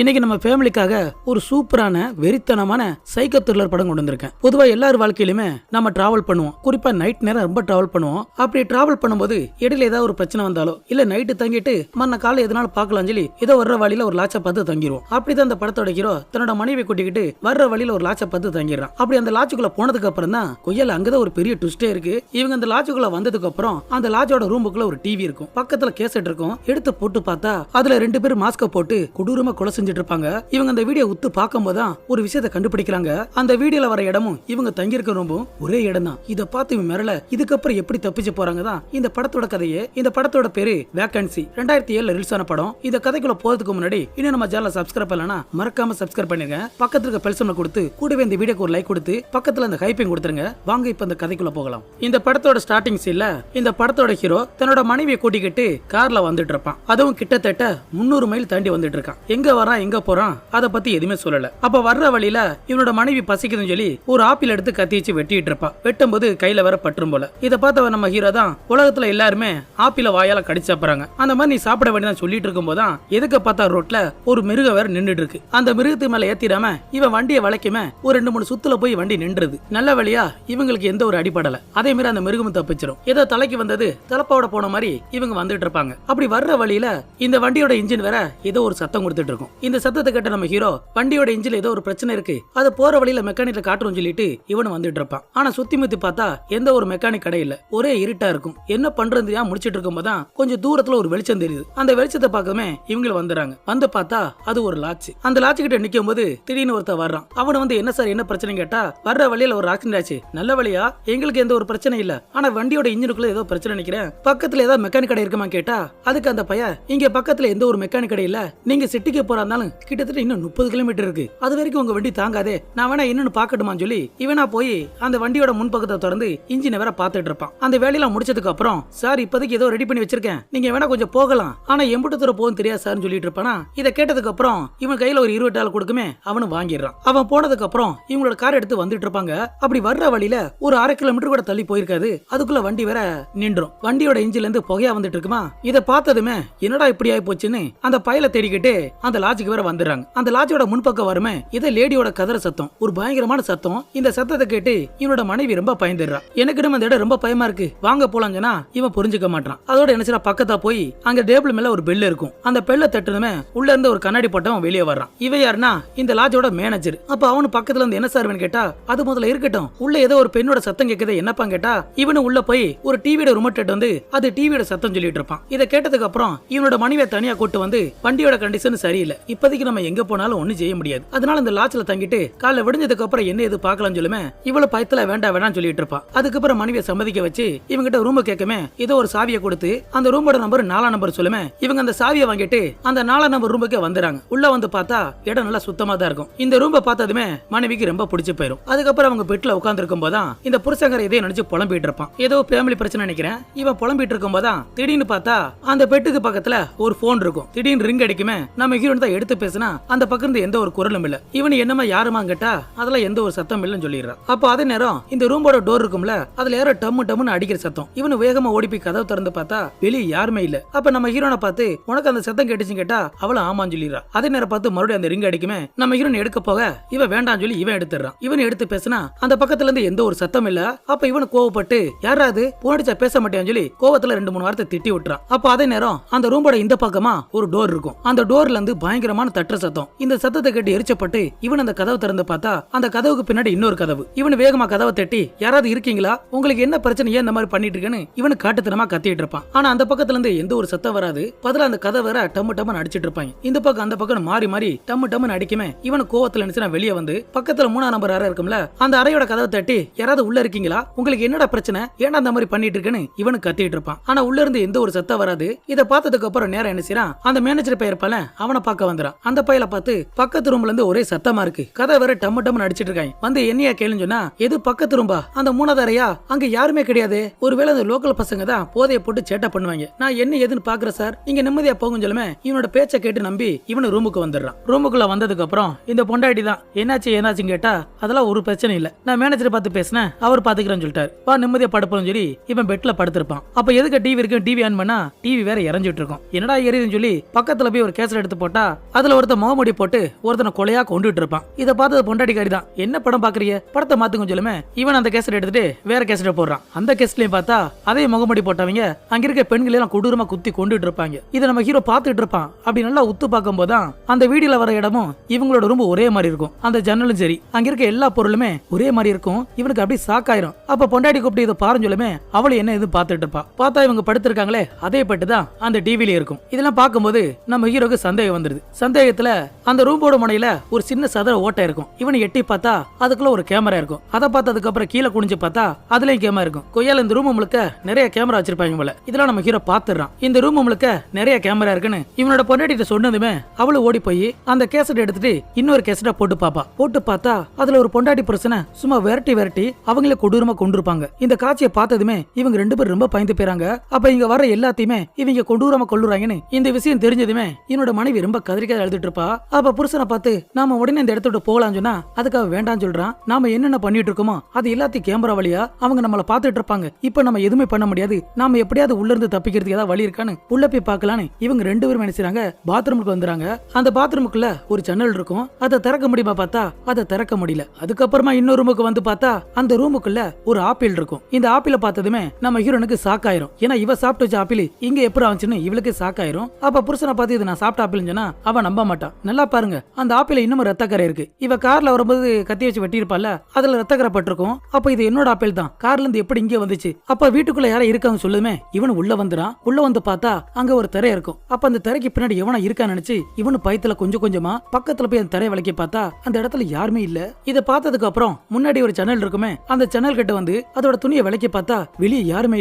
இன்னைக்கு நம்ம ஃபேமிலிக்காக ஒரு சூப்பரான வெறித்தனமான சைக்கோ த்ரில்லர் படம் கொண்டு வந்திருக்கேன். பொதுவா எல்லார் வாழ்க்கையிலுமே நம்ம டிராவல் பண்ணுவோம். குறிப்பா நைட் நேரம் ரொம்ப டிராவல் பண்ணுவோம். அப்படி டிராவல் பண்ணும்போது இடையில ஏதாவது ஒரு பிரச்சனை வந்தாலோ இல்ல நைட்டு தங்கிட்டு மறுநாள் காலை எதனால பார்க்கலாம் சொல்லி ஏதோ வர்ற வழியில ஒரு லாட்சை பார்த்து தங்கிடுவோம். அப்படிதான் அந்த படத்தோட ஹீரோ தன்னோட மனைவி கூட்டிக்கிட்டு வர்ற வழியில ஒரு லாட்சை பார்த்து தங்கிடுறான். அப்படி அந்த லாட்சுக்குள்ள போனதுக்கு அப்புறம் தான் கொய்யால அங்கதான் ஒரு பெரிய ட்விஸ்டே இருக்கு. இவங்க அந்த லாட்சுக்குள்ள வந்ததுக்கு அப்புறம் அந்த லாட்சோட ரூமுக்குள்ள ஒரு டிவி இருக்கும், பக்கத்துல கேசட் இருக்கும். எடுத்து போட்டு பார்த்தா அதுல 2 பேர் மாஸ்க போட்டு கொடூரமா கொலை செஞ்சுட்டு இருப்பாங்க. இவங்க அந்த வீடியோ உத்து பார்க்கும்போது தான் ஒரு விஷயத்தை கண்டுபிடிக்கிறாங்க. அந்த வீடியோல வர இடமும் இவங்க தங்கி இருக்க ரூமும் ஒரே இடம் தான். இதை பார்த்து இவங்க மிரள இதுக்கப்புறம் எப்படி தப்பிச்சு போறாங்க தான் இந்த படத்தோட கதையே. இந்த படத்தோட பேரு வேகன்சி. 2007 ரிலீஸ் ஆன படம். இந்த கதைக்குள்ள போறதுக்கு முன்னாடி இன்னும் நம்ம சேனலை சப்ஸ்கிரைப் பண்ணலனா மறக்காம சப்ஸ்கிரைப் பண்ணிருங்க. பக்கத்துல இருக்க பெல் சிம்பல் கொடுத்து கூடவே இந்த வீடியோக்கு ஒரு லைக் கொடுத்து பக்கத்துல அந்த ஹைப்பிங் கொடுத்துருங்க. வாங்க இப்ப இந்த கதைக்குள்ள போகலாம். இந்த படத்தோட ஸ்டார்டிங் சீன்ல இந்த படத்தோட ஹீரோ தன்னோட மனைவியை கூட்டிக்கிட்டு கார்ல வந்துட்டு இருப்பான். அதுவும் கிட்டத்தட்ட 300 மைல் தாண்டி வந்துட்டு இருக்கான். எங்க வரான் எங்க போறான் அத பத்தி எதுவுமே சொல்லல. அப்ப வர்ற வழியில இவனோட மனைவி பசிக்குதுன்னு சொல்லி ஒரு ஆப்பிள் எடுத்து கத்தி வச்சு வெட்டிட்டு இருப்பா. வெட்டும் போது கையில வர பற்றும் போல. இதை பார்த்தவ நம்ம ஹீரோ தான் உலகத்துல எல்லாருமே ஆப்பிள வாயால கடிச்சு சாப்பிடுறாங்க. அந்த மாதிரி நீ சாப்பிட வேண்டியதான் சொல்லிட்டு இருக்கும் போதான் எதுக்க பார்த்தா ரோட்ல ஒரு மிருகம் வேற நின்றுட்டு இருக்கு. அந்த மிருகத்து மேல ஏத்திடாம இவன் வண்டியை வளைக்குமே ஒரு 2-3 சுத்துல போய் வண்டி நின்றுது. நல்ல வழியா இவங்களுக்கு எந்த ஒரு அடிப்படல. அதே மாதிரி அந்த மிருகமும் தப்பிச்சிரும். ஏதோ தலைக்கு வந்தது தலப்பாவோட போன மாதிரி இவங்க வந்துட்டு இருப்பாங்க. அப்படி வர்ற வழியில இந்த வண்டியோட இன்ஜின் வேற ஏதோ ஒரு சத்தம் கொடுத்துட்டு இருக்கும். இந்த சத்தத்தை கேட்ட நம்ம ஹீரோ வண்டியோட இன்ஜின்ல ஏதோ ஒரு பிரச்சனை இருக்கு, அது போற வழியில மெக்கானிக்ல காட்டுறோம் சொல்லிட்டு இவனு வந்துட்டு இருப்பான். ஆனா சுத்தி முத்தி பார்த்தா எந்த ஒரு மெக்கானிக் கடை இல்ல, ஒரே இருட்டா இருக்கும். என்ன பண்றது முடிச்சிட்டு இருக்கும் போதான் கொஞ்சம் தூரத்துல ஒரு வெளிச்சம் தெரியுது. அந்த வெளிச்சத்தை பார்க்கவே இவங்களும் வந்துறாங்க. வந்து பார்த்தா அது ஒரு லாட்ச். அந்த லாட்ச் கிட்ட நிக்கும் போது திடீர்னு ஒருத்தர் வர்றான். அவன் வந்து என்ன சார் என்ன பிரச்சனை கேட்டா, வர்ற வழியில ஒரு ஆக்சிடென்ட் ஆச்சு. நல்ல வழியா எங்களுக்கு எந்த ஒரு பிரச்சனை இல்ல, ஆனா வண்டியோட இன்ஜினுக்குள்ள ஏதோ பிரச்சனை நினைக்கிறேன். பக்கத்துல ஏதாவது மெக்கானிக் கடை இருக்குமா கேட்டா, அதுக்கு அந்த பையன் இங்க பக்கத்துல எந்த ஒரு மெக்கானிக் கடை இல்ல, நீங்க சிட்டிக்கு போறாஇருந்தாலும் கிட்டத்தட்ட இன்னும் 30 கிலோமீட்டர் இருக்கு, அது வரைக்கும் உங்க வண்டி தாங்காதே, நான் வேணா இன்னொன்னு பாக்கட்டுமான்னு சொல்லி இவனா போய் அந்த வண்டியோட முன்பக்கத்தை திறந்து இன்ஜினை வேற பாத்துட்டு இருப்பான். அந்த வேலையெல்லாம் முடிச்சதுக்கு அப்புறம் சார் இப்போதைக்கு ஏதோ ரெடி பண்ணி வச்சிருக்கேன், நீங்க வேணா கொஞ்சம் போகலாம், ஆனா எம்புட்டு தூரம் போகும் தெரியாது சார் சொல்லிட்டு இருப்பானா. இதை கேட்டதுக்கு அப்புறம் இவன் கையில ஒரு 20 டாலர் கொடுக்குமே அவனு வாங்கிடுறான். அவன் போனதுக்கு அப்புறம் இவங்களோட கார் எடுத்து வந்துட்டு இருப்பாங்க. அப்படி வர்ற வழியில ஒரு 1/2 கிலோமீட்டர் கூட தள்ளி போயிருக்காது, அதுக்குள்ள வண்டி வேற நின்றும். வண்டியோட இன்ஜின்ல இருந்து புகையா வந்துட்டு இருக்குமா. இதை பார்த்ததுமே என்னடா இப்படி ஆயி போச்சுன்னு அந்த பயல தேடிக்கிட்டு அந்த லாட்ஜுக்கு வேற வந்துடுறாங்க. அந்த லாட்ஜோட முன்பக்கம் வருமே இதை லேடியோட கதற சத்தம், ஒரு பயங்கரமான சத்தம். இந்த சத்தத்தை கேட்டு இவனோட மனைவி ரொம்ப பயந்துடுறா. எனக்கு அந்த இடம் ரொம்ப பயமா இருக்கு, வாங்க போலாம் சொன்னா இவன் புரிஞ்சுக்க மாட்டான். அதோட என்ன செய்யறா, பக்கத்தா போய் அங்க டேபிள் மேல ஒரு பெல் இருக்கும். அந்த பெல்ல தட்டுனமே உள்ள இருந்து ஒரு கண்ணாடி போட்டவன் வெளியே வர்றான். இவன் யாருன்னா இந்த லாட்ஜோட மேனேஜர். அப்ப அவனு பக்கத்துல இருந்து என்ன சார் கேட்டா, அது முதல்ல இருக்கட்டும், உள்ள ஏதோ ஒரு பெண்ணோட சத்தம் கேக்குது என்னப்பா கேட்டா, இவனு உள்ள போய் ஒரு டிவியோட ரிமோட் எடுத்து வந்து அது டிவியோட சத்தம் சொல்லிட்டு இருப்பான். இதை கேட்டதுக்கு அப்புறம் இவனோட மனைவியை தனியா கூட்டு வந்து வண்டியோட கண்டிஷன் சரியில்லை, இப்போதைக்கு நம்ம எங்க போனாலும் ஒண்ணு செய்ய முடியாது, அதனால இந்த லாட்ஜ்ல தங்கிட்டு காலைல விடிஞ்சதுக்கு அப்புறம் என்ன எது பார்க்கலாம் சொல்லுமே இவ்வளவு பயத்துல வேண்டாம் சொல்லிட்டு இருப்பான். அதுக்கப்புறம் மனைவியை சம்மதிக்க வச்சு இவங்கிட்ட ரூம் கேட்கமே ஏதோ ஒரு சாவியை கொடுத்து அந்த ரூமோட நம்பர் 4ஆம் நம்பர் சொல்லுமே. இவங்க அந்த சாவியை வாங்கிட்டு அந்த 4ஆம் நம்பர் ரூமுக்கு வந்துறாங்க. உள்ள வந்து பார்த்தா இடம் நல்லா சுத்தமா தான் இருக்கும். இந்த ரூமை பார்த்ததுமே மனைவிக்கு ரொம்ப பிடிச்சு போயிடும். அதுக்கப்புறம் அவங்க பெட்ல உட்கார்ந்து இருக்கும் போதான் இந்த புருஷங்கரை இதே நினைச்சு புலம்பிட்டு இருப்பான். ஏதோ ஃபேமிலி பிரச்சனை நினைக்கிறேன். இவன் புலம்பிட்டு இருக்கும் போதான் திடீர்னு பார்த்தா அந்த பெட்டுக்கு பக்கத்துல ஒரு போன் இருக்கும். திடீர்னு ரிங் அடிக்குமே. நம்ம ஹீரோன் தான் எடுத்து பேசினா அந்த பக்கம் இருந்து எந்த ஒரு குரலும் இல்ல. இவனு என்னமா யாருமா கேட்டா அதெல்லாம் எந்த ஒரு சத்தம் இல்லைன்னு சொல்லிடுறான். அப்ப அதே நேரம் இந்த ரூமோட டோர் இருக்கும்ல, அதுல யாரோ டம்முன்னு அடிக்கிற சத்தம். இவனு வேகமா ஓடி போய் கதவு திறந்து பார்த்தா வெளியே யாருமே இல்ல. அப்ப நம்ம ஹீரோனை பார்த்து உனக்கு அந்த சத்தம் கேட்டுச்சு கேட்டா அவள ஆமான்னு சொல்லிடுறா. அதே நேரம் பார்த்து மறுபடியும் அந்த ரிங் அடிக்குமே. நம்ம ஹீரோன் எடுக்க போக இவன் வேண்டாம் சொல்லி இவன் எடுத்துறான். இவன் எடுத்து பேசினா அந்த பக்கத்துல இருந்து எந்த ஒரு சத்தம் இல்ல. அப்ப இவனு கோவப்பட்டு யாராவது போனடிச்சா பேச மாட்டேன்னு சொல்லி கோவத்துல 2-3 வார்த்தை திட்டி விட்டுறான். அப்ப அதே நேரம் அந்த ரூமோட இந்த பக்கமா ஒரு டோர் இருக்கும். அந்த டோர்ல இருந்து பயங்கரமான தட்டுற சத்தம். இந்த சத்தத்தை கேட்டு எரிச்சப்பட்டு இவன் அந்த கதவை திறந்து பார்த்தா அந்த கதவுக்கு பின்னாடி இன்னொரு கதவு. இவனு வேகமா கதவை தட்டி யாராவது இருக்கீங்களா, உங்களுக்கு என்ன பிரச்சனை, ஏன் இந்த மாதிரி பண்ணிட்டு இருக்கேன்னு இவனு காட்டுத்தனமா கத்திட்டு இருப்பான். ஆனா அந்த பக்கத்துல இருந்து எந்த ஒரு சத்தம் வராது. பதிலா அந்த கதவை வேற டம்முன்னு அடிச்சிட்டு இருப்பாங்க. இந்த பக்கம் அந்த பக்கம் மாறி மாறி டம்முன்னு அடிக்குமே. இவனு கோவத்துல நினைச்சு வெளியே வந்து பக்கத்துல 3ஆம் நம்பர் அறை இருக்கும்ல, அந்த அறையோட கதவை தட்டி யாராவது உள்ள இருக்கீங்களா, உங்களுக்கு என்னடா பிரச்சனை, ஏன்டா அந்த மாதிரி பண்ணிட்டு இருக்கேன்னு இவனு கத்திட்டு இருப்பான். ஆனா உள்ள இருந்து எந்த ஒரு சத்தம் வராது. இதை பார்த்ததுக்கு அப்புறம் நேரம் என்ன செய்யறான், அந்த மேனேஜர் பையன் இருப்பால அவனை பார்க்க வந்துறான். அந்த பையல பார்த்து பக்கத்து ரூம்ல இருந்து ஒரே சத்தமா இருக்கு, கதை வேற டம்முன்னு அடிச்சிட்டு இருக்காங்க. வந்து என்னையா கேளுன்னு சொன்னா, எது பக்கத்து ரூம்பா, அந்த 3ஆவது அறையா, அங்க யாருமே கிடையாது, ஒருவேளை அந்த லோக்கல் பசங்க தான் போதைய போட்டு சேட்டை பண்ணுவாங்க, நான் என்ன ஏதுன்னு பாக்குறேன் சார், நீங்க நிம்மதியா போகும் சொல்லுமே. இவனோட பேச்சை கேட்டு நம்பி இவனு ரூமுக்கு வந்துடுறான். ரூமுக்குள்ள வந்ததுக்கு அப்புறம் இந்த பொண்டாட்டி தான் என்னாச்சுன்னு கேட்டா அதெல்லாம் ஒரு பிரச்சனை இல்ல, நான் மேனேஜரை பார்த்து பேசினேன், அவர் பாத்துக்கிறேன்னு சொல்லிட்டாரு, வா நிம்மதியா படுப்போம் சொல்லி இவன் பெட்ல படுத்திருப்பான். அப்ப எதுக்கு டிவி இருக்கு, டிவி ஆன் பண்ணா டிவி வேற இறஞ்சிட்டு இருக்கும். என்னடா எரியுதுன்னு சொல்லி பக்கத்துல போய் ஒரு கேசட் எடுத்து போட்டா அதுல ஒருத்த முகமுடி போட்டு ஒருத்தனை கொலையா கொண்டுட்டு இருப்பான். இதை பார்த்தது பொண்டாட்டிக்காரி தான், என்ன படம் பாக்குறீங்க, படத்தை மாத்துங்க சொல்லுமே. இவன் அந்த கேசட் எடுத்துட்டு வேற கேசட் போடுறான். அந்த கேசட்லயும் பார்த்தா அதே முகமுடி போட்டவங்க அங்க இருக்க பெண்கள் எல்லாம் கொடூரமா குத்தி கொண்டுட்டு இருப்பாங்க. இதை நம்ம ஹீரோ பாத்துட்டு இருப்பான். அப்படி நல்லா உத்து பார்க்கும் போதுதான் அந்த வீடியோல வர இடமும் இவங்களோட ரொம்ப ஒரே மாதிரி இருக்கும். அந்த ஜன்னலும் சரி, அங்க இருக்க எல்லா பொருளுமே ஒரே மாதிரி இருக்கும். இவனுக்கு அப்படி சாக்காயிரும். அப்ப பொண்டாட்டி கூப்பிட்டு இதை பாருன்னு சொல்லுமே, அவளை என்ன எதுவும் பார்த்துட்டு இருப்பா. பார்த்தா இவங்க படுத்திருக்காங்களே அதே பட்டுதான் அந்த டிவில இருக்கும். இதெல்லாம் பார்க்கும்போது நம்ம ஹீரோக்கு சந்தேகம் வந்துருது. சந்தேகத்துல அந்த ரூமோட முனையில ஒரு சின்ன சதுர ஓட்டை இருக்கும். இவனை எட்டி பார்த்தா அதுக்குள்ள ஒரு கேமரா இருக்கும். அதை பார்த்ததுக்கு அப்புறம் கீழே குனிஞ்சு பார்த்தா அதுலயும் கேமரா இருக்கும். கொய்யால இந்த ரூம் முழுக்க நிறைய கேமரா வச்சிருப்பாங்க போல. இதெல்லாம் நம்ம ஹீரோ பாத்துறான். இந்த ரூம் முழுக்க நிறைய கேமரா இருக்குன்னு இவனோட பொண்டாட்டிட்ட சொன்னதுமே அவளு ஓடி போய் அந்த கேசட் எடுத்துட்டு இன்னொரு கேசட்டை போட்டு பாப்பா. போட்டு பார்த்தா அதுல ஒரு பொண்டாட்டி பிரச்சனை சும்மா விரட்டி அவங்கள கொடூரமா கொண்டிருப்பாங்க. இந்த காட்சியை பார்த்ததுமே இவங்க ரெண்டு பேரும் ரொம்ப பயந்து போறாங்க. அப்ப இங்க வர எல்லாத்தையுமே இவங்க கொடூரமா கொள்ளுறாங்கன்னு இந்த விஷயம் தெரிஞ்சதுமே என்னோட மனைவி ரொம்ப கதறிக்க எழுதிட்டு இருப்பா. அப்ப புருஷனை பார்த்து நாம உடனே இந்த இடத்த விட்டு போகலாம்னு சொன்னா அதுக்காக வேண்டாம்னு சொல்றான். நாம என்னென்ன பண்ணிட்டு இருக்கோமோ அது எல்லாத்தையும் கேமரா வழியா அவங்க நம்மள பாத்துட்டு இருப்பாங்க. இப்ப நம்ம எதுவுமே பண்ண முடியாது. நாம எப்படியாவது உள்ள இருந்து தப்பிக்கிறதுக்கு ஏதாவது வழி இருக்கான்னு உள்ள போய் பார்க்கலான்னு இவங்க ரெண்டு பேரும் நினைச்சாங்க. பாத்ரூமுக்கு வந்துறாங்க. அந்த பாத்ரூமுக்குள்ள ஒரு ஜன்னல் இருக்கும். அதை திறக்க முடியுமா பார்த்தா அதை திறக்க முடியல. அதுக்கப்புறமா இன்னொரு ரூமுக்கு வந்து பார்த்தா அந்த ரூமுக்குள்ள ஒரு ஆப்பிள் இருக்கும். இந்த ஆப்பிளை பார்த்ததுமே நம்ம ஹீரோனுக்கு சாக்காயிரும். ஏன்னா இவ சாப்பிட்டு வச்ச ஆப்பிள் இங்க எப்படி வந்துச்சுன்னு இவளுக்கு சாக்காயிரும். அப்ப புருஷனை பார்த்து இது நான் சாப்பிட்ட ஆப்பிள் சொன்னா அவன் நம்ப மாட்டான். நல்லா பாருங்க, அந்த ஆப்பிள் இன்னும் ரத்தக்கரை இருக்கு. இவ கார்ல வரும்போது கத்தி வச்சு வெட்டி இருப்பால, அதுல ரத்தக்கரை பட்டிருக்கும். அப்ப இது என்னோட ஆப்பிள் தான், கார்ல இருந்து எப்படி இங்க வந்துச்சு? அப்ப வீட்டுக்குள்ள யாரும் இருக்காங்க சொல்லுமே. இவனு உள்ள வந்துறான். உள்ள வந்து பார்த்தா அங்க ஒரு திரை இருக்கும். அப்ப அந்த திரைக்கு பின்னாடி எவனா இருக்கான்னு நினைச்சு இவனு பயத்துல கொஞ்சமா பக்கத்துல போய் அந்த திரையை விளக்கி பார்த்தா அந்த இடத்துல யாருமே இல்ல. இத பார்த்ததுக்கு அப்புறம் முன்னாடி ஒரு ஜன்னல் இருக்குமே, அந்த ஜன்னல் கிட்ட வந்து அதோட துணியை விளக்கி பார்த்தா வெளியே யாருமே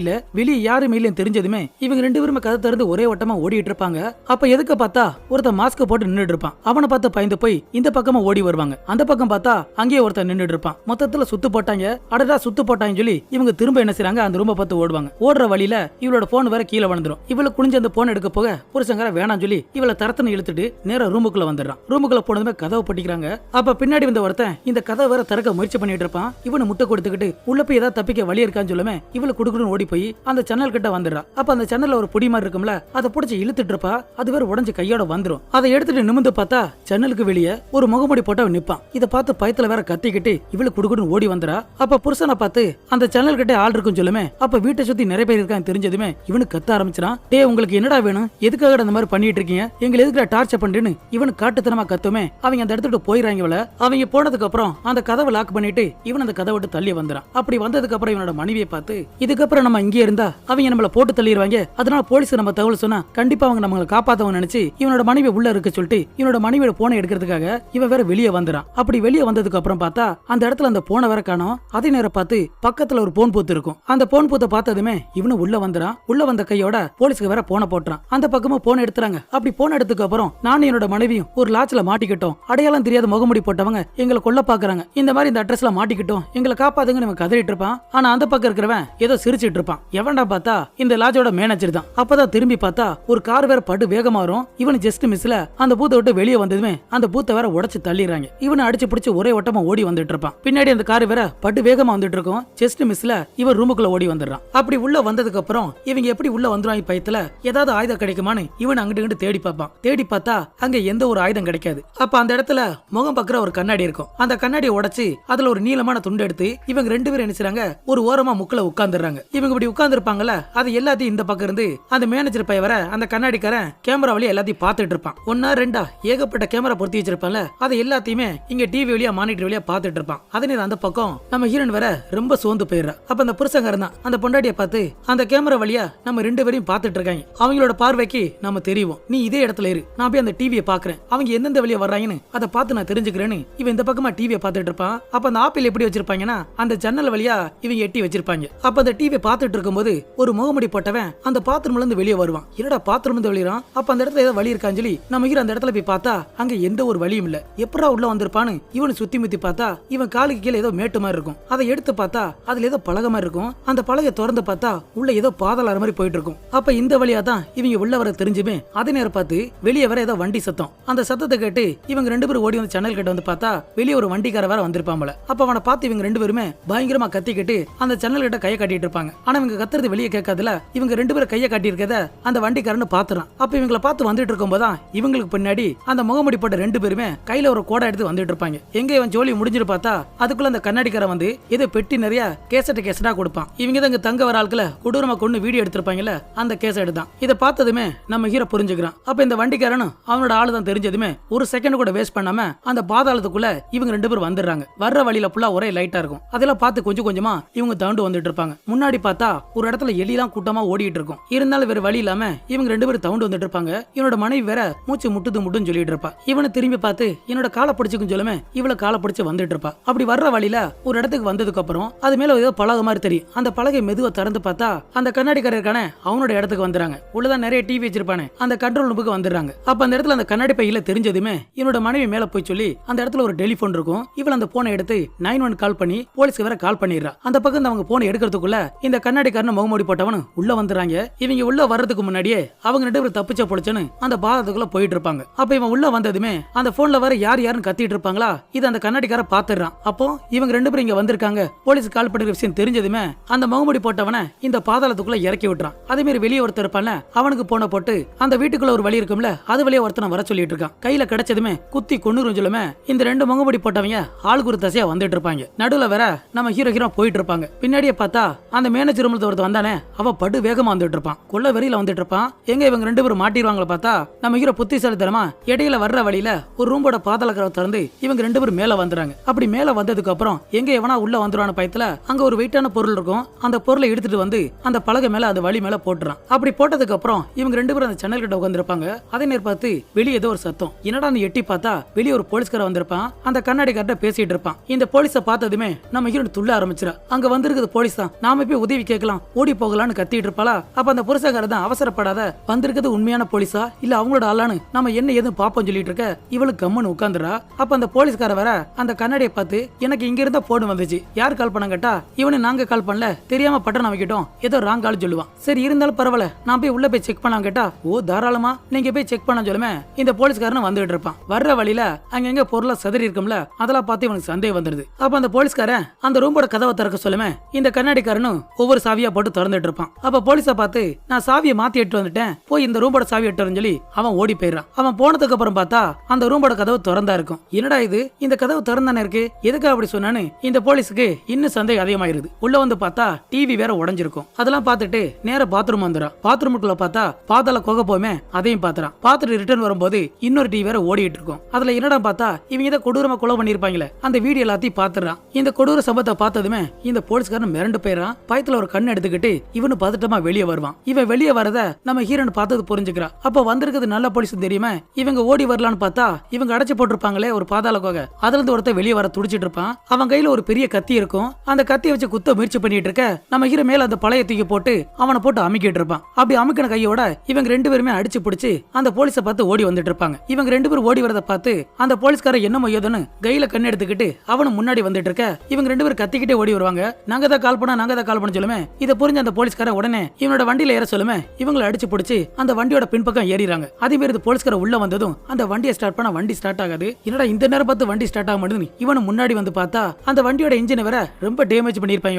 இல்லன்னு தெரிஞ்சதுமே இவங்க ரெண்டு பேருமே கதை திறந்து ஒரே ஓட்டமா ஓடிட்டு இருப்பாங்க. அப்ப எதுக்கு பார்த்தா ஒருத்தன் மாஸ்க் போட்டு நின்னுட்டு இருப்பான். அவனை பார்த்து பயந்து போய் இந்த பக்கமா ஓடி வருவாங்க. அந்த பக்கம் பார்த்தா அங்கேயே ஒருத்தன் நின்னுட்டு இருப்பான். மொத்தத்துல சுத்து போட்டாங்க. அடடா சுத்து போட்டாங்கன்னு சொல்லி இவங்க திரும்ப என்ன செய்றாங்க, அந்த ரூமை பார்த்து ஓடுவாங்க. ஓடுற வழியில இவளோட போன் வேற கீழே விழுந்துரும். இவள குனிஞ்சு அந்த போன் எடுக்க போக புருஷங்கர வேணாம் சொல்லி இவளை தரத்தனை இழுத்துட்டு நேரா ரூமுக்குள்ள வந்துடுறான். ரூமுக்குள்ள போனதுமே கதவை பட்டிக்கிறாங்க. அப்ப பின்னாடி வந்த ஒருத்தன் இந்த கதவை வேற திறக்க முயற்சி பண்ணிட்டு இருப்பான். இவனு முட்டை கொடுத்துக்கிட்டு உள்ள போய் ஏதாவது தப்பிக்க வழி இருக்கான்னு சொல்லுமே இவளை குடுக்குன்னு ஓடி போய் அந்த ஜன்னல் கிட்ட வந்துடுறா. அப்ப அந்த ஜன்னல்ல ஒரு பொடி மாதிரி இருக்கும்ல, அதை புடிச்சு இழுத்துட்டு இருப்பா. அது வேற உடஞ்சு கையோட வந்துரும். அதை எடுத்துட்டு நிமிந்து பார்த்தா ஜன்னலுக்கு வெளியே ஒரு முகமுடி போட்டு நிப்பான். இதை பார்த்து பயத்துல வேற கத்திக்கிட்டு இவளு குடுக்குன்னு ஓடி வந்துறா. அப்ப புருஷனை பார்த்து அந்த ஜன்னல் கிட்ட ஆள் இருக்குன்னு சொல்லுமே. அப்ப வீட்டை சுத்தி நிறைய பேர் இருக்கான்னு தெரிஞ்சதுமே இவனு கத்த ஆரம்பிச்சான். டே உங்களுக்கு என்னடா வேணும், எதுக்காக அந்த மாதிரி பண்ணிட்டு இருக்கீங்க, எங்களை எதுக்கு டார்ச்சர் பண்றேன்னு இவனு காட்டுத்தனமா கத்துமே. அவங்க அந்த இடத்துக்கு போயிடுறாங்க. அவங்க போனதுக்கு அப்புறம் அந்த கதவை லாக் பண்ணிட்டு இவன் அந்த கதவை விட்டு தள்ளி வந்துறான். அப்படி வந்ததுக்கு அப்புறம் இவனோட மனைவியை பார்த்து இதுக்கப்புறம் நம்ம இங்கே இருந்தா அவங்க நம்மள போட்டு தள்ளிடுவாங்க, அதனால போலீஸ் நம்ம தகவல் சொன்னா கண்டிப்பா அவங்க நம்மளை காப்பாத்தவங்க நினைச்சு இவனோட மனைவி உள்ள இருக்க சொல்லிட்டு இவனோட மனைவியோட போனை எடுக்கிறதுக்காக இவன் வேற வெளியே வந்துறான். அப்படி வெளியே வந்ததுக்கு அப்புறம் பார்த்தா அந்த இடத்துல அந்த போனை வேற காணோம். அதே நேரம் பார்த்து பக்கத்துல ஒரு போன் பூத்து இருக்கும். அந்த போன் பூத்தை பார்த்ததுமே இவனு உள்ள வந்துறான். உள்ள வந்த கையோட போலீஸ்க்கு வேற போனை போட்டுறான். அந்த பக்கமா போன் எடுத்துறாங்க. அப்படி போன் எடுத்ததுக்கு அப்புறம் நானும் என்னோட மனைவியும் ஒரு லாட்ச்ல மாட்டிக்கிட்டோம். அடையாளம் தெரியாத முகமுடி போட்டவங்க எங்களை கொல்ல பாக்குறாங்க. இந்த மாதிரி இந்த அட்ரஸ்ல மாட்டிக்கிட்டோம், எங்களை காப்பாத்துங்க நம்ம கதறிட்டு இருப்பான். ஆனா அந்த பக்கம் இருக்கிறவன் ஏதோ சிரிச்சிட்டு இருப்பான். எவன்டா பார்த்தா இந்த லாட்ஜோட மேனேஜர் தான். அப்பதான் திரும்பி பார்த்தா ஒரு கார் வேற படு வேகமா வரும். இவன் ஜஸ்ட் மிஸ்ல அந்த பூத்தை விட்டு வெளியே வந்ததுமே அந்த பூத்தை வேற உடைச்சு தள்ளிடுறாங்க. இவனை அடிச்சு பிடிச்சு ஒரே ஓட்டமா ஓடி வந்துட்டு இருப்பான். பின்னாடி அந்த கார் வேற படு வேகமா வந்துட்டு இருக்கும். ஜஸ்ட் மிஸ்ல இவன் ரூமுக்குள்ள ஓடி வந்துடுறான். அப்படி உள்ள வந்ததுக்கு அப்புறம் இவங்க எப்படி உள்ள வந்துருவாங்க பயத்துல ஏதாவது ஆயுதம் கிடைக்குமான்னு இவன் அங்கிட்டு தேடி பார்ப்பான். தேடி பார்த்தா அங்க எந்த ஒரு ஆயுதம் கிடைக்காது. அப்ப அந்த இடத்துல முகம் பக்கிற ஒரு கண்ணாடி இருக்கும். அந்த கண்ணாடியை உடைச்சு அதுல ஒரு நீளமான துண்டு எடுத்து இவங்க ரெண்டு பேரும் என்ன செய்றாங்க, ஒரு ஓரமா முக்குல உட்கார்ந்துறாங்க. இவங்க இப்படி உட்கார்ந்து இருப்பாங்கல்ல, அது எல்லாத்தையும் இந்த பக்கம் இருந்து அந்த மேனேஜர் பைய வர அந்த கண்ணாடிக்காரன் கேமரா வழியா எல்லாத்தையும் பார்த்துட்டு இருப்பான். ஒன்னா ரெண்டா ஏகப்பட்ட கேமரா பொருத்தி வச்சிருப்பான்ல, அதை எல்லாத்தையுமே இங்க டிவி வழியா மானிட்டர் வழியா பார்த்துட்டு இருப்பான். அதே நேரம் அந்த பக்கம் நம்ம ஹீரோன் வேற ரொம்ப சோர்ந்து போயிடுறா. அப்ப அந்த புருஷங்காரன் தான் அந்த பொண்டாட்டியை பார்த்து அந்த கேமரா வழியா நம்ம ரெண்டு பேரையும் பார்த்துட்டு இருக்காங்க. அவங்களோட பார்வைக்கு நம்ம தெரியும், நீ இதே இடத்துல இரு, நான் போய் அந்த டிவியை பாக்குறேன், அவங்க எந்தெந்த வழியா வர்றாங்கன்னு அதை பார்த்து நான் தெரிஞ்சுக்கிறேன்னு இவன் இந்த பக்கமா டிவியை பார்த்துட்டு இருப்பான். அப்ப அந்த ஆப்பிள் எப்படி வச்சிருப்பாங்கன்னா அந்த ஜன்னல் வழியா இவங்க எட்டி வச்சிருப்பாங்க. அப்ப அந்த டிவியை பார்த்துட்டு இருக்கும்போது ஒரு முகமுடி போட்டவன் அந்த பாத்ரூம்ல இருந்து வெளியே வருவான். என்னடா பாத்ரூம் இருந்து வெளியறான், அப்ப அந்த இடத்துல ஏதோ வழி இருக்கான்னு சொல்லி நம்ம ஹீரோ அந்த இடத்துல போய் பார்த்தா அங்க எந்த ஒரு வழியும் இல்ல. எப்படா உள்ள வந்திருப்பான்னு இவனு சுத்தி முத்தி பார்த்தா இவன் காலுக்கு கீழே ஏதோ மேட்டு மாதிரி இருக்கும். அதை எடுத்து பார்த்தா அதுல ஏதோ பலகை மாதிரி இருக்கும். அந்த பலகை திறந்து பார்த்தா உள்ள ஏதோ பாதாள மாதிரி போயிட்டு இருக்கும். அப்ப இந்த வழியா தான் இவங்க உள்ள வர தெரிஞ்சுமே. அதே நேரம் பார்த்து வெளியே வர ஏதோ வண்டி சத்தம். அந்த சத்தத்தை கேட்டு இவங்க ரெண்டு பேரும் ஓடி வந்து ஜன்னல் கிட்ட வந்து பார்த்தா வெளியே ஒரு வண்டிக்கார வேற வந்திருப்பாமல. அப்ப அவனை பார்த்து இவங்க ரெண்டு பேருமே பயங்கரமா கத்திக்கிட்டு அந்த ஜன்னல் கிட்ட கையை காட்டிட்டு இருப்பாங்க. ஆனா இவங்க கத்துறது வெளியே கேட்காதுல, இவங்க ரெண்டு பேரும் கையை காட்டி இருக்கத அந்த வண்டிக்காரன்னு பாத்துறான். அப்ப இவங்களை பார்த்து வந்துட்டு இருக்கும் போதான் இவங்க இவங்களுக்கு பின்னாடி அந்த முகமுடி போட்ட 2 பேருமே கையில ஒரு கோடை எடுத்து வந்துட்டு இருப்பாங்க. எங்க இவன் ஜோலி முடிஞ்சிட்டு பார்த்தா அதுக்குள்ள அந்த கண்ணாடிக்காரன் வந்து ஏதோ பெட்டி நிறைய கேசட்டா கொடுப்பான். இவங்க தான் இங்க தங்க வர ஆட்களை கொடூரமா கொண்டு வீடியோ எடுத்திருப்பாங்கல்ல, அந்த கேசட் தான். இதை பார்த்ததுமே நம்ம ஹீரோ புரிஞ்சுக்கிறான். அப்ப இந்த வண்டிக்காரனும் அவனோட ஆளு தான் தெரிஞ்சதுமே ஒரு செகண்ட் கூட வேஸ்ட் பண்ணாம அந்த பாதாளத்துக்குள்ள இவங்க 2 பேரும் வந்துடுறாங்க. வர்ற வழியில ஃபுல்லா ஒரே லைட்டா இருக்கும். அதெல்லாம் பார்த்து கொஞ்சம் கொஞ்சமா இவங்க தாண்டு வந்துட்டு இருப்பாங்க. முன்னாடி பார்த்தா ஒரு இடத்துல எலிலாம் கூட்டமா ஓடிட்டு இருக்கும். இருந்தாலும் வேற வழி இல்லாம இவங்க 2 பேரும் தவுண்டு வந்துட்டு இருப்பாங்க. இவனோட மனைவி வேற மூச்சு முட்டுன்னு சொல்லிட்டு இருப்பா. இவனை திரும்பி பார்த்து என்னோட காலை பிடிச்சுக்கும் சொல்லுமே, இவளை காலை பிடிச்சு வந்துட்டு இருப்பா. அப்படி வர்ற வழியில ஒரு இடத்துக்கு வந்ததுக்கு அப்புறம் அது மேல ஏதோ பலகை மாதிரி தெரியும். அந்த பலகை மெதுவா திறந்து பார்த்தா அந்த கண்ணாடிக்காரருக்கான அவனோட இடத்துக்கு வந்துறாங்க. உள்ளதான் நிறைய டிவி வச்சிருப்பானே, அந்த கண்ட்ரோல் ரூமுக்கு வந்துடுறாங்க. அப்ப அந்த இடத்துல அந்த கண்ணாடி பையில தெரிஞ்சதுமே என்னோட மனைவி மேல போய் சொல்லி அந்த இடத்துல ஒரு டெலிபோன் இருக்கும். இவள் அந்த போனை எடுத்து 911 கால் பண்ணி போலீஸ்க்கு வேற கால் பண்ணிடுறா. அந்த பக்கம் அவங்க போனை எடுக்கிறதுக்குள்ள இந்த கண்ணாடிக்காரன் முகமூடி போட்டவனு உள்ள வந்துறாங்க. இவங்க உள்ள வர்றதுக்கு முன்னாடியே அவங்க 2 பேரும் தப்பிச்ச பொழிச்சுன்னு அந்த பாதத்துக்குள்ள போயிட்டு இருப்பாங்க. அப்ப இவன் உள்ள வந்ததுமே அந்த போன்ல வர யாருன்னு கத்திட்டு இருப்பாங்களா, இது அந்த கண்ணாடிக்கார பாத்துறான். அப்போ இவங்க 2 பேரும் இங்க வந்திருக்காங்க, போலீஸ் கால் பண்ணுற விஷயம் தெரிஞ்சதுமே அந்த முகமூடி போட்டவனை இந்த பாதாளத்துக்குள்ள இறக்கி விட்டுறான். அதே மாதிரி வெளியே ஒருத்தர் இருப்பான்ல, அவனுக்கு போன போட்டு அந்த வீட்டுக்குள்ள ஒரு வழி இருக்கும்ல, அது வழியே ஒருத்தனை வர சொல்லிட்டு இருக்கான். கையில கிடைச்சதுமே குத்தி கொன்னுரும் சொல்லுமே இந்த 2 முகமூடி போட்டவங்க ஆளுக்கு ஒரு தசையா வந்துட்டு இருப்பாங்க. நடுவுல வேற நம்ம ஹீரோ போயிட்டு இருப்பாங்க. பின்னாடியே பார்த்தா அந்த மேனேஜர் ரூம்ல ஒருத்தர் வந்தானே, அவன் படு வேகமா வந்துட்டு இருப்பான். கொள்ள வெறியில வந்துட்டு இருப்பான். எங்க இவங்க 2 பேரும் மாட்டிடுவாங்களா பார்த்தா நம்ம ஹீரோ புத்திசாலித்தனமா இடையில வர்ற வழியில ஒரு ரூம்போட பாதாள கதவை திறந்து இவங்க 2 பேரும் மேல வந்துறாங்க. அப்படி மேல வந்ததுக்கு அப்புறம் எங்க எவனா உள்ள வந்துருவான பயத்துல அங்க ஒரு வெயிட்டான பொருள் இருக்கும். அந்த பொருளை எடுத்துட்டு வந்து அந்த பலகை மேல அந்த வழி மேல போட்டுறான். அப்படி போட்டதுக்கு அப்புறம் இவங்க 2 பேரும் அந்த ஜன்னல் கிட்ட உட்கார்ந்திருப்பாங்க. அதே நேரம் பார்த்து வெளியே ஏதோ ஒரு சத்தம். என்னடா எட்டி பார்த்தா வெளியே ஒரு போலீஸ்கார வந்திருப்பான். அந்த கண்ணாடிக்காரட்ட பேசிட்டு இருப்பான். இந்த போலீஸை பார்த்ததுமே நம்ம ஹீரோ துள்ள ஆரம்பிச்சிரா. அங்க வந்திருக்கிறது போலீஸ் தான், நாம போய் உதவி கேட்கலாம் ஓடி போகலான்னு கத்திட்டு இருப்பாளா. அப்ப அந்த புருஷக்கார தான் அவசரப்படாத, வந்திருக்கிறது உண்மையான போலீஸா இல்ல அவங்களோட ஆளான்னு நம்ம என்ன ஏதும் பாப்போம் சொல்லிட்டு இருக்க. இவளுக்கு கம்முன்னு உட்காந்துரா. அப்ப அந்த போலீஸ்கார வர அந்த கண்ணாடியை பார்த்து எனக்கு இங்க இருந்தா போன் வந்துச்சு, யார் கால் பண்ண கேட்டா இவனு நாங்க கால் பண்ணல, தெரியாம பட்டன் அமைக்கிட்டோம், ஏதோ ராங் கால் சொல்லுவான். சரி இருந்தாலும் பரவாயில்ல, நான் போய் உள்ள போய் செக் பண்ணலாம் கேட்டா ஓ தாராளமா நீங்க போய் செக் பண்ண சொல்லுமே. இந்த போலீஸ்காரன் வந்துட்டு இருப்பான். வர்ற வழியில அங்க எங்க பொருளா சதறி இருக்கும்ல, அதெல்லாம் பார்த்து இவனுக்கு சந்தேகம் வந்துருது. அப்ப அந்த போலீஸ்காரன் அந்த ரூமோட கதவை திறக்க சொல்லுமே, இந்த கண்ணாடிக்காரனும் ஒவ்வொரு சாவியா போட்டு திறந்துட்டு இருப்பான். அப்ப போலீஸை பார்த்து நான் சாவியை மாத்தி எடுத்து வந்துட்டேன், போய் இந்த ரூமோட சாவி எட்டுறன்னு சொல்லி அவன் ஓடி போயிடுறான். அவன் போனதுக்கு அப்புறம் பார்த்தா அந்த ரூமோட கதவு திறந்தா இருக்கும். என்னடா இது, இந்த கதவு திறந்தானே இருக்கு, எதுக்கு அப்படி சொன்னான்னு இந்த போலீஸுக்கு இன்னும் சந்தேகம் அதிகமாயிருது. உள்ள வந்து பார்த்தா டிவி வேற உடைஞ்சிருக்கும். அதெல்லாம் பார்த்துட்டு நேர பாத்ரூம் வந்துறான். பாத்ரூமுக்குள்ள பார்த்தா பாதாள கோக போமே அதையும் பாத்துறான். பார்த்துட்டு ரிட்டர்ன் வரும்போது இன்னொரு டிவி வேற ஓடிட்டு இருக்கும். அதுல என்னடா பார்த்தா இவங்க இதை கொடூரமா கொலை பண்ணிருப்பாங்களே, அந்த வீடியோ எல்லாத்தையும் பாத்துறான். இந்த கொடூர சம்பவத்தை பார்த்ததுமே இந்த போலீஸ்காரன் மிரண்டு போயிடறான். பயத்துல ஒரு கண் எடுத்துக்கிட்டு இவனு பதட்டமா வெளியே வருவான். இவன் வெளியே வரத நம்ம ஹீரோன் பார்த்தது புரிஞ்சுக்கிறான். அப்ப வந்திருக்கிறது நல்ல போலீஸ் தெரியுமா, இவங்க ஓடி வரலான்னு பார்த்தா இவங்க அடைச்சு போட்டிருப்பாங்களே ஒரு பாதாள கோகை, அதுல இருந்து ஒருத்தர் வெளியே வர துடிச்சிட்டு இருப்பான். அவன் கையில ஒரு பெரிய கத்தி இருக்கும். அந்த கத்தியை வச்சு குத்த முயற்சி பண்ணிட்டு இருக்க நம்ம ஹீரோ மேல அந்த பழைய தூக்கி போட்டு அவனை போட்டு அமுக்கிட்டு இருப்பான். அப்படி அமுக்கின கையோட இவங்க 2 பேருமே அடிச்சு பிடிச்சு அந்த போலீஸை பார்த்து ஓடி வந்துட்டு இருப்பாங்க. இவங்க 2 பேரும் ஓடி வரத பார்த்து அந்த போலீஸ்கார என்னமோ ஏதோன்னு கையில கண்ணு எடுத்துக்கிட்டு அவனு முன்னாடி வந்துட்டு இருக்க இவங்க 2 பேரும் கத்திக்கிட்டே ஓடி வருவாங்க. நாங்க தான் கால் பண்ண சொல்லுமே. இதை புரிஞ்ச அந்த போலீஸ்கார உடனே இவனோட வண்டியில ஏற சொல்லுமே, இவங்களை அடிச்சு பிடிச்சு அந்த வண்டியோட பின்பக்கம் ஏறிறாங்க. அதே மாதிரி போலீஸ்கார உள்ள வந்ததும் அந்த வண்டியை ஸ்டார்ட் பண்ண வண்டி ஸ்டார்ட் ஆகாது. என்னடா இந்த நேரம் பார்த்து வண்டி ஸ்டார்ட் ஆக மாட்டேங்குது. இவனு முன்னாடி வந்து பார்த்தா அந்த வண்டியோட இன்ஜினை வேற ரொம்ப டேமேஜ் பண்ணிருப்பாங்க.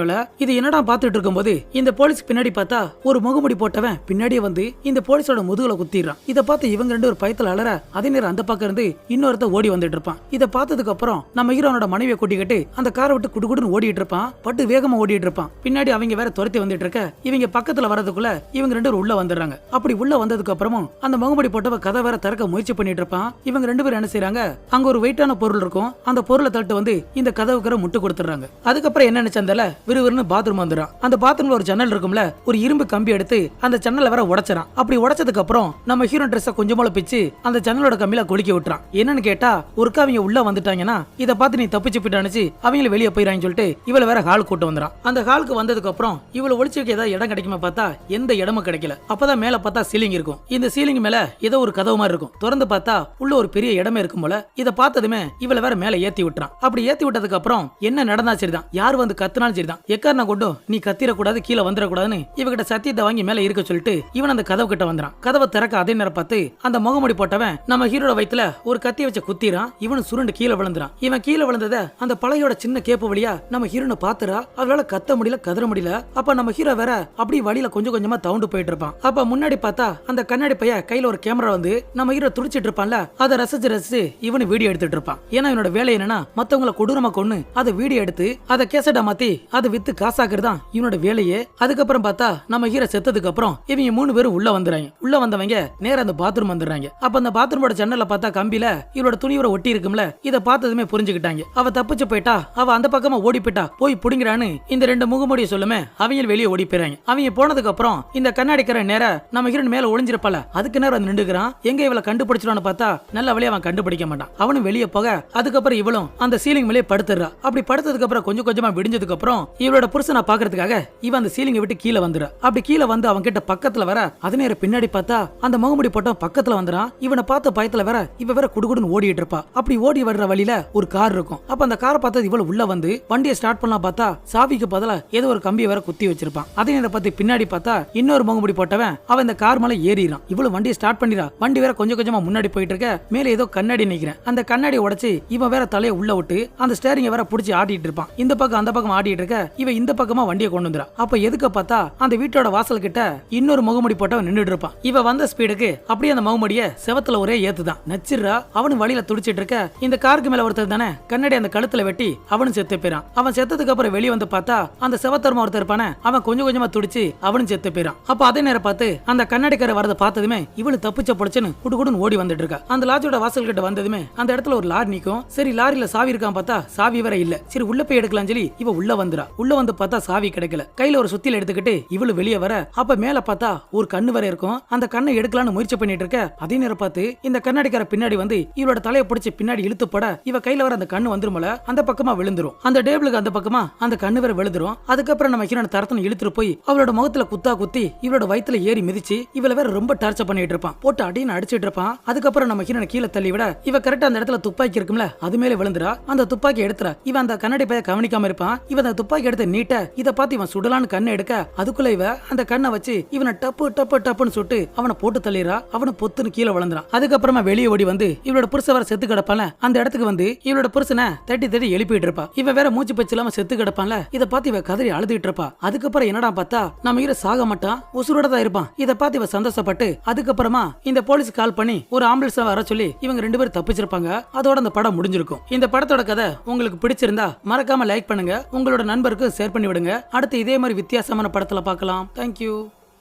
இது என்னடா பார்த்துட்டு இருக்கும்போது இந்த போலீஸ் பின்னாடி பார்த்தா ஒரு முகமுடி போட்டவன் பின்னாடியே வந்து இந்த போலீஸோட முதுகுல குத்திடுறான். இதை பார்த்து இவங்க 2 ஒரு பயத்துல அலற அதே நேரம் அந்த பக்கம் இருந்து இன்னொருத்த ஓடி வந்துட்டு இருப்பான். இதை பார்த்ததுக்கு அப்புறம் நம்ம ஹீரோனோட மனைவியை கூட்டிக்கிட்டு அந்த காரை விட்டு குடுகுடுன்னு ஓடிட்டு இருப்பான். பட்டு வேகமா ஓடிட்டு இருப்பான். பின்னாடி அவங்க வேற துரத்தி வந்துட்டு இருக்க இவங்க பக்கத்துல வரதுக்குள்ள இவங்க 2 பேரும் உள்ள வந்துடுறாங்க. அப்படி உள்ள வந்ததுக்கு அப்புறமும் அந்த முகமுடி போட்டவ கதை வேற திறக்க முயற்சி பண்ணிட்டு இருப்பான். இவங்க 2 பேரும் என்ன செய்யறாங்க, அங்க ஒரு வெயிட்டான பொருள் இருக்கும், அந்த பொருளை தட்டு வந்து இந்த கதவுக்கு முட்டு கொடுத்துறாங்க. அதுக்கப்புறம் என்ன நினைச்சந்தால விறுவிறுன்னு பாத்ரூம் வந்துறான். அந்த பாத்ரூம்ல ஒரு ஜன்னல் இருக்கும்ல, ஒரு இரும்பு கம்பி எடுத்து அந்த ஜன்னலை வேற உடைச்சறான். அப்படி உடைச்சதுக்கு அப்புறம் நம்ம ஹீரோ ட்ரெஸ்ஸை கொஞ்சமா பிச்சு அந்த ஜன்னலோட கம்பியில கொளுக்கி விட்டுறான். என்னன்னு கேட்டா ஒருக்கா அவங்க உள்ள வந்துட்டாங்கன்னா இதை பார்த்து நீ தப்பிச்சு போயிட்டானுச்சு அவங்கள வெளியே போயிடான்னு சொல்லிட்டு இவளை வேற ஹால் கூட்டு வந்துறான். அந்த ஹாலுக்கு வந்ததுக்கு அப்புறம் இவளை ஒளிச்சு வைக்க ஏதாவது இடம் கிடைக்குமா பார்த்தா எந்த இடமும் கிடைக்கல. அப்பதான் மேல பார்த்தா சீலிங் இருக்கும். இந்த சீலிங் மேல ஏதோ ஒரு கதவு மாதிரி இருக்கும். திறந்து பார்த்தா உள்ள ஒரு பெரிய இடமே இருக்கும் போல. இதை பார்த்ததுமே இவளை வேற மேல ஏத்தி விட்டுறான். அப்படி ஏத்தி விட்டதுக்கு அப்புறம் என்ன நடந்தா சரிதான், யார் வந்து கத்துனாலும் சரிதான், எக்காரணம் கொண்டு நீ கத்திரக்கூடாது கீழே வந்துடக்கூடாதுன்னு இவகிட்ட சத்தியத்தை வாங்கி மேல இருக்க சொல்லிட்டு இவன் அந்த கதவு கிட்ட வந்துறான். கதவை திறக்க அதே நேரம் பார்த்து அந்த முகமுடி போட்டவன் நம்ம ஹீரோட வயித்துல ஒரு கத்திய வச்சு குத்திரான். இவனு சுருண்டு கீழே விழுந்துறான். இவன் கீழே விழுந்தத அந்த பழையோட சின்ன கேப்பு வழியா நம்ம ஹீரோனை பாத்துறா. அவளால கத்த முடியல கதற முடியல. அப்ப நம்ம ஹீரோ வேற அப்படி வழியில கொஞ்சம் கொஞ்சமா தவுண்டு போயிட்டு இருப்பான். அப்ப முன்னாடி பார்த்தா அந்த கண்ணாடி பைய கையில ஒரு கேமரா வந்து நம்ம ஹீரோ துடிச்சிட்டு இருப்பான்ல, அதை ரசிச்சு ரசிச்சு இவனு வீடியோ எடுத்துட்டு இருப்பான். ஏன்னா இவனோட வேலை என்னன்னா மத்தவங்கள கொடூரமா கொன்னு அதை வீடியோ எடுத்து அதை கேசட்டா மாத்தி அதை வித்து காசாக்குறதுதான் இவனோட வேலையே. அதுக்கப்புறம் பார்த்தா நம்ம ஹீரோ செத்ததுக்கு அப்புறம் இவங்க 3 பேரும் உள்ள வந்துறாங்க. உள்ள வந்தவங்க நேரா அந்த பாத்ரூம் வந்துடுறாங்க. அப்ப அந்த பாத்ரூமோட ஜன்னல பார்த்தா கம்பியில இவனோட துணியோட ஒட்டி இருக்கும்ல, இதை பார்த்ததுமே புரிஞ்சுக்கிட்டாங்க. அவ தப்பிச்சு போயிட்டா, அவ அந்த பக்கமா ஓடி போயிட்டா, போய் புடிங்கறான்னு இந்த 2 முகமூடியை சொல்லுமே அவங்க வெளியே ஓடி போயிறாங்க. அவங்க போனதுக்கு அப்புறம் இந்த கண்ணாடிக்கார நேரா நம்ம ஹீரோ மேல ஒளிஞ்சிருப்பால, அதுக்கு நேரம் வந்து நின்றுக்கிறான். எங்க இவளை கண்டுபிடிச்சிடான்னு பார்த்தா நல்ல வழியா அவன் கண்டுபிடிக்க மாட்டான். அவனும் வெளியே போக அதுக்கப்புறம் இவளும் அந்த சீலிங் மேலே படுத்துறா. அப்படி படுத்ததுக்கு அப்புறம் கொஞ்சம் கொஞ்சமா விடிஞ்சதுக்கு அப்புறம் இவளோட புருஷனை பாக்குறதுக்காக இவன் அந்த சீலிங்கை விட்டு கீழே வந்துடுறா. அப்படி கீழே வந்து அவன் கிட்ட பக்கத்துல வர அது நேரம் பின்னாடி பார்த்தா அந்த முகமுடி போட்டவன் பக்கத்துல வந்துறான். இவனை பார்த்த பயத்துல வேற இவ வேற குடுகுடுன்னு ஓடிட்டு இருப்பா. அப்படி ஓடி வர்ற வழியில ஒரு கார் இருக்கும். அப்ப அந்த காரை பார்த்தது இவள உள்ள வந்து வண்டியை ஸ்டார்ட் பண்ணலாம் பார்த்தா சாவிக்கு பதிலா ஏதோ ஒரு கம்பியை வேற குத்தி வச்சிருப்பான். அதே நேரம் பார்த்து பின்னாடி பார்த்தா இன்னொரு முகமுடி போட்டவன் அவன் இந்த கார் மேல ஏறிறான். இவளு வண்டியை ஸ்டார்ட் பண்ணிரா. வண்டி வேற கொஞ்சம் கொஞ்சமா முன்னாடி போயிட்டு இருக்க. மேல ஏதோ கண்ணாடி நிக்கிறேன். அந்த கண்ணாடியை உடைச்சு இவன் வேற தலையை உள்ள விட்டு அந்த ஸ்டேரிங்கை வேற புடிச்சு ஆடிட்டு இருப்பான். இந்த பக்கம் அந்த பக்கம் ஆடிட்டு இருக்க இவன் இந்த பக்கமா வண்டியை கொண்டு வந்துறா. அப்ப எதுக்கு பார்த்தா அந்த வீட்டோட வாசல் கிட்ட இன்னொரு முகமுடி போட்டவன் நின்னுட்டு இருப்பான். இவ வந்த ஸ்பீடுக்கு அப்படியே அந்த முகமுடிய செவத்துல ஒரே ஏத்துதான் நச்சிரா. அவனு வழியில துடிச்சிட்டு இருக்க. இந்த காருக்கு மேல ஒருத்தர் தானே கண்ணாடி அந்த கழுத்துல வெட்டி அவனும் செத்து போயிறான். அவன் செத்ததுக்கு அப்புறம் வெளியே வந்து பார்த்தா அந்த செவத்தரமா ஒருத்தர் இருப்பானே அவன் கொஞ்சம் கொஞ்சமா துடிச்சு அவனும் செத்து போயிறான். அப்ப அதே நேரம் பார்த்து அந்த கண்ணாடிக்கார வரத பார்த்ததுமே இவனு தப்பிச்ச பொடிச்சுன்னு குடுகுடுன்னு ஓடி வந்துட்டு இருக்கா. அந்த லாட்ஜோட வாசல் கிட்ட வந்ததுமே அந்த இடத்துல ஒரு லாரி நிக்கும். சரி லாரியில சாவி இருக்கான் பார்த்தா சாவி வேற இல்ல. சரி உள்ள போய் எடுக்கலாம் சொல்லி இவ உள்ள வந்துறா. உள்ள வந்து பார்த்தா சாவி கிடைக்கல. கையில ஒரு சுத்தில எடுத்துக்கிட்டு இவளு வெளியே வர அப்ப மேல பார்த்தா ஒரு கண்ணு வர இருக்கும். அந்த கண்ணை எடுக்கலாம்னு முயற்சி பண்ணிட்டு இருக்க. அதே நேரம் பார்த்து இந்த கண்ணாடிக்கார பின்னாடி வந்து இவளோட தலையை பிடிச்சி பின்னாடி இழுத்து போட இவ கையில வர அந்த கண்ணு வந்துருமல அந்த பக்கமா விழுந்துரும். அந்த டேபிளுக்கு அந்த பக்கமா அந்த கண்ணு வேற விழுந்துரும். அதுக்கப்புறம் நம்ம ஹீரோனை தரத்தன இழுத்துட்டு போய் அவளோட முகத்துல குத்தா குத்தி இவளோட வயித்துல ஏறி மிதிச்சு இவள வேற ரொம்ப டார்ச்சர் பண்ணிட்டு இருப்பான். போட்டு அடின்னு அடிச்சிட்டு இருப்பான். அதுக்கப்புறம் நம்ம ஹீரோனை கீழே தள்ளி விட இவ கரெக்டா அந்த இடத்துல துப்பாக்கி இருக்கும்ல அது மேல விழுந்துரா. அந்த துப்பாக்கி எடுத்துறா. இவன் அந்த கண்ணாடி பைய கவனிக்காம இருப்பான். இவன் அந்த துப்பாக்கி எடுத்து நீட்ட இதை பார்த்து இவன் சுடலான்னு கண்ணை எடுக்க அதுக்குள்ள இவ அந்த கண்ணை வச்சு இவனை டப்பு டப்பு டப்புன்னு சுட்டு அவனை போட்டு தள்ளிடுறா. அவனை பொத்துன்னு கீழே விழுந்துறான். அதுக்கப்புறமா வெளியே ஓடி வந்து இவளோட புருஷ வர செத்து கிடப்பால அந்த இடத்துக்கு வந்து இவளோட புருஷனை தட்டி தட்டி எழுப்பிட்டு இருப்பா. இவ வேற மூச்சு பச்சு இல்லாம செத்து கிடப்பான்ல இதை பார்த்து இவ கதறி அழுதுட்டு இருப்பா. அதுக்கப்புறம் என்னடா பார்த்தா நம்ம ஹீரோ சாக மாட்டான், உசுரோட தான் இருப்பான். இதை பார்த்து இவ சந்தோஷப்பட்டு அதுக்கப்புறமா இந்த போலீஸ் கால் பண்ணி ஒரு ஆம்புலன்ஸ் வர சொல்லி இவங்க 2 பேரும் தப்பிச்சிருப்பாங்க. அதோட அந்த படம் முடிஞ்சிருக்கும். இந்த படத்தோட கதை உங்களுக்கு பிடிச்சிருந்தா மறக்காம லைக் பண்ணுங்க, உங்களோட நண்பருக்கு ஷேர் பண்ணி விடுங்க. அடுத்து இதே மாதிரி வித்தியாசமான படத்துல பார்க்கலாம். தேங்க்யூ.